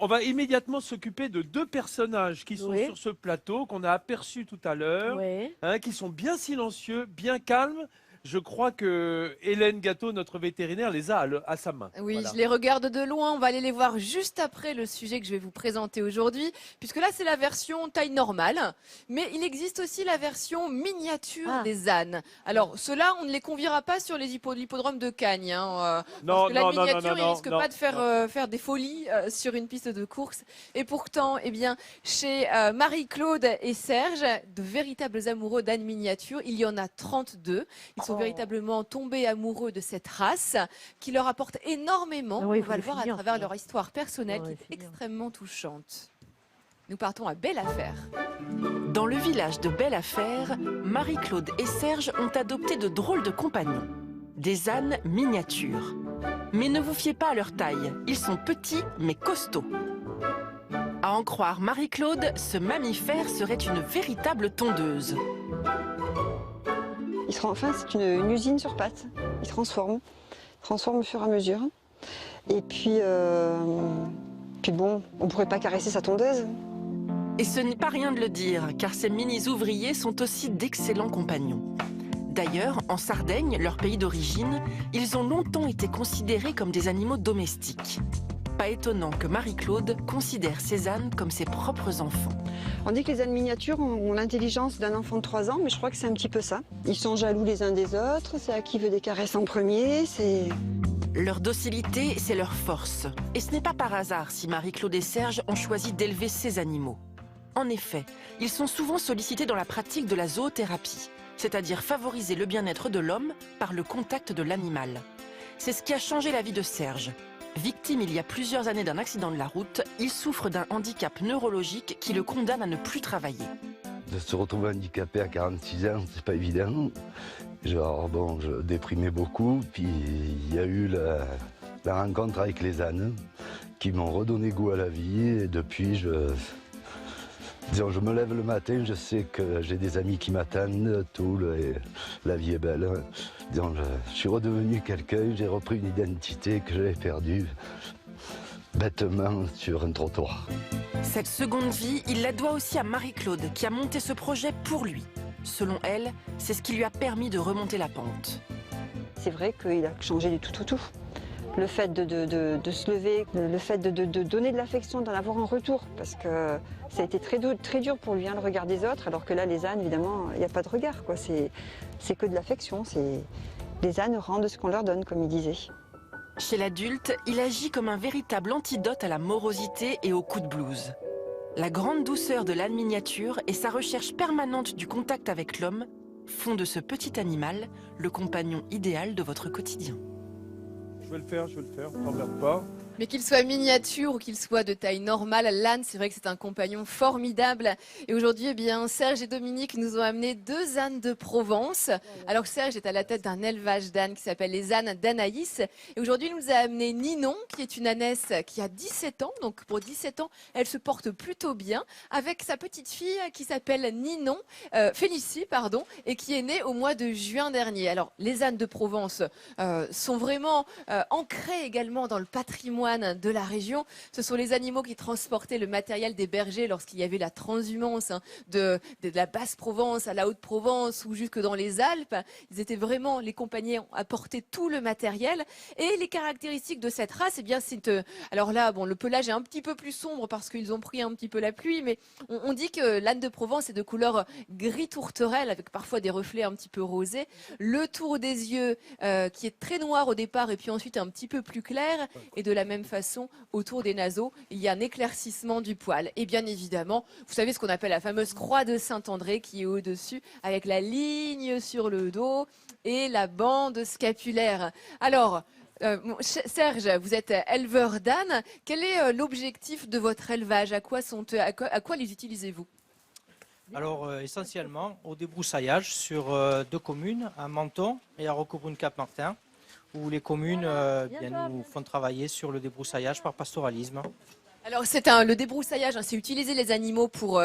On va immédiatement s'occuper de deux personnages qui sont Oui. sur ce plateau, qu'on a aperçus tout à l'heure, Oui. qui sont bien silencieux, bien calmes. Je crois que Hélène Gâteau, notre vétérinaire, les a à sa main. Oui, Voilà. je les regarde de loin. On va aller les voir juste après le sujet que je vais vous présenter aujourd'hui, puisque là, c'est la version taille normale. Mais il existe aussi la version miniature des ânes. Alors, ceux-là, on ne les conviera pas sur l'hippodrome de Cagnes. Parce que la miniature, ils risquent pas de faire des folies sur une piste de course. Et pourtant, eh bien, chez Marie-Claude et Serge, de véritables amoureux d'ânes miniatures, il y en a 32. Ils sont véritablement tombés amoureux de cette race qui leur apporte énormément. Oui, on va le voir à travers leur histoire personnelle Ouais, qui est extrêmement touchante. Nous partons à Belle Affaire. Dans le village de Belle Affaire, Marie-Claude et Serge ont adopté de drôles de compagnons. Des ânes miniatures. Mais ne vous fiez pas à leur taille, ils sont petits mais costauds. À en croire Marie-Claude, ce mammifère serait une véritable tondeuse. Enfin, c'est une usine sur pattes. Ils transforment au fur et à mesure. Et puis bon, on ne pourrait pas caresser sa tondeuse. Et ce n'est pas rien de le dire, car ces mini-ouvriers sont aussi d'excellents compagnons. D'ailleurs, en Sardaigne, leur pays d'origine, ils ont longtemps été considérés comme des animaux domestiques. Pas étonnant que Marie-Claude considère ces ânes comme ses propres enfants. On dit que les ânes miniatures ont l'intelligence d'un enfant de 3 ans, mais je crois que c'est un petit peu ça. Ils sont jaloux les uns des autres, c'est à qui veut des caresses en premier, c'est... Leur docilité, c'est leur force. Et ce n'est pas par hasard si Marie-Claude et Serge ont choisi d'élever ces animaux. En effet, ils sont souvent sollicités dans la pratique de la zoothérapie, c'est-à-dire favoriser le bien-être de l'homme par le contact de l'animal. C'est ce qui a changé la vie de Serge. Victime il y a plusieurs années d'un accident de la route, il souffre d'un handicap neurologique qui le condamne à ne plus travailler. De se retrouver handicapé à 46 ans, c'est pas évident. Genre, bon, je déprimais beaucoup, puis il y a eu la rencontre avec les ânes qui m'ont redonné goût à la vie, et depuis, disons, je me lève le matin, je sais que j'ai des amis qui m'attendent, et la vie est belle. Disons, je suis redevenu quelqu'un, j'ai repris une identité que j'avais perdue bêtement sur un trottoir. Cette seconde vie, il la doit aussi à Marie-Claude, qui a monté ce projet pour lui. Selon elle, c'est ce qui lui a permis de remonter la pente. C'est vrai qu'il a changé du tout. Le fait de se lever, le fait de donner de l'affection, d'en avoir en retour, parce que ça a été très dur pour lui, le regard des autres, alors que là, les ânes, évidemment, il n'y a pas de regard, quoi. C'est que de l'affection. Les ânes rendent ce qu'on leur donne, comme il disait. Chez l'adulte, il agit comme un véritable antidote à la morosité et aux coups de blues. La grande douceur de l'âne miniature et sa recherche permanente du contact avec l'homme font de ce petit animal le compagnon idéal de votre quotidien. Je vais le faire, t'emmerde pas. Mais qu'il soit miniature ou qu'il soit de taille normale, l'âne, c'est vrai que c'est un compagnon formidable. Et aujourd'hui, eh bien, Serge et Dominique nous ont amené 2 ânes de Provence. Alors Serge est à la tête d'un élevage d'ânes qui s'appelle les ânes d'Anaïs. Et aujourd'hui, il nous a amené Ninon, qui est une ânesse qui a 17 ans. Donc pour 17 ans, elle se porte plutôt bien, avec sa petite fille qui s'appelle Félicie, et qui est née au mois de juin dernier. Alors les ânes de Provence sont vraiment ancrés également dans le patrimoine de la région. Ce sont les animaux qui transportaient le matériel des bergers lorsqu'il y avait la transhumance de la Basse-Provence à la Haute-Provence ou jusque dans les Alpes. Ils étaient vraiment les compagnies à porter tout le matériel. Et les caractéristiques de cette race, eh bien, alors là, bon, le pelage est un petit peu plus sombre parce qu'ils ont pris un petit peu la pluie, mais on dit que l'âne de Provence est de couleur gris tourterelle avec parfois des reflets un petit peu rosés. Le tour des yeux qui est très noir au départ et puis ensuite un petit peu plus clair, et de la même façon, autour des naseaux, il y a un éclaircissement du poil. Et bien évidemment, vous savez ce qu'on appelle la fameuse croix de Saint-André qui est au-dessus, avec la ligne sur le dos et la bande scapulaire. Alors, Serge, vous êtes éleveur d'ânes. Quel est l'objectif de votre élevage? À quoi les utilisez-vous? Alors, essentiellement, au débroussaillage sur 2 communes, à Menton et à Roquebrune-Cap-Martin, où les communes nous font travailler sur le débroussaillage par pastoralisme. Alors le débroussaillage, hein, c'est utiliser les animaux pour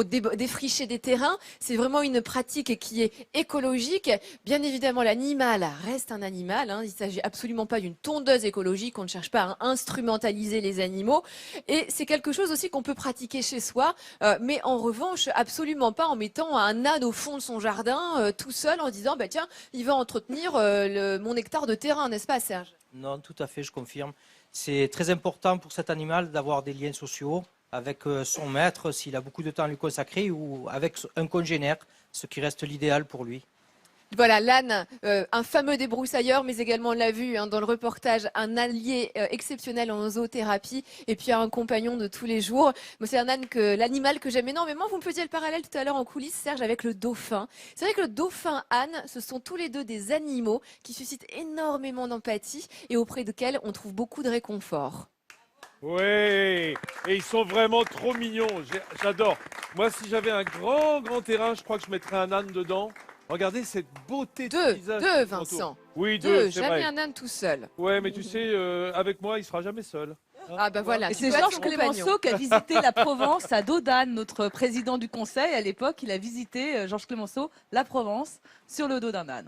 défricher des terrains. C'est vraiment une pratique qui est écologique. Bien évidemment, l'animal reste un animal. Hein. Il ne s'agit absolument pas d'une tondeuse écologique. On ne cherche pas à instrumentaliser les animaux. Et c'est quelque chose aussi qu'on peut pratiquer chez soi, mais en revanche, absolument pas en mettant un âne au fond de son jardin, tout seul, en disant, bah, tiens, il va entretenir mon hectare de terrain, n'est-ce pas, Serge? Non, tout à fait, je confirme. C'est très important pour cet animal d'avoir des liens sociaux avec son maître, s'il a beaucoup de temps à lui consacrer, ou avec un congénère, ce qui reste l'idéal pour lui. Voilà, l'âne, un fameux débroussailleur, mais également, on l'a vu dans le reportage, un allié exceptionnel en zoothérapie, et puis un compagnon de tous les jours. Moi, c'est l'animal que j'aime énormément. Vous me faisiez le parallèle tout à l'heure en coulisses, Serge, avec le dauphin. C'est vrai que le dauphin, âne, ce sont tous les deux des animaux qui suscitent énormément d'empathie et auprès desquels on trouve beaucoup de réconfort. Oui, et ils sont vraiment trop mignons. J'adore. Moi, si j'avais un grand terrain, je crois que je mettrais un âne dedans. Regardez cette beauté de paysage. Deux, Vincent. Oui, deux, c'est jamais vrai. un âne tout seul. Ouais, mais tu sais, avec moi, il sera jamais seul. Ah bah voilà. Et c'est Georges Clemenceau qui a visité la Provence à dos d'âne, notre président du conseil à l'époque. Il a visité, Georges Clemenceau, la Provence sur le dos d'un âne.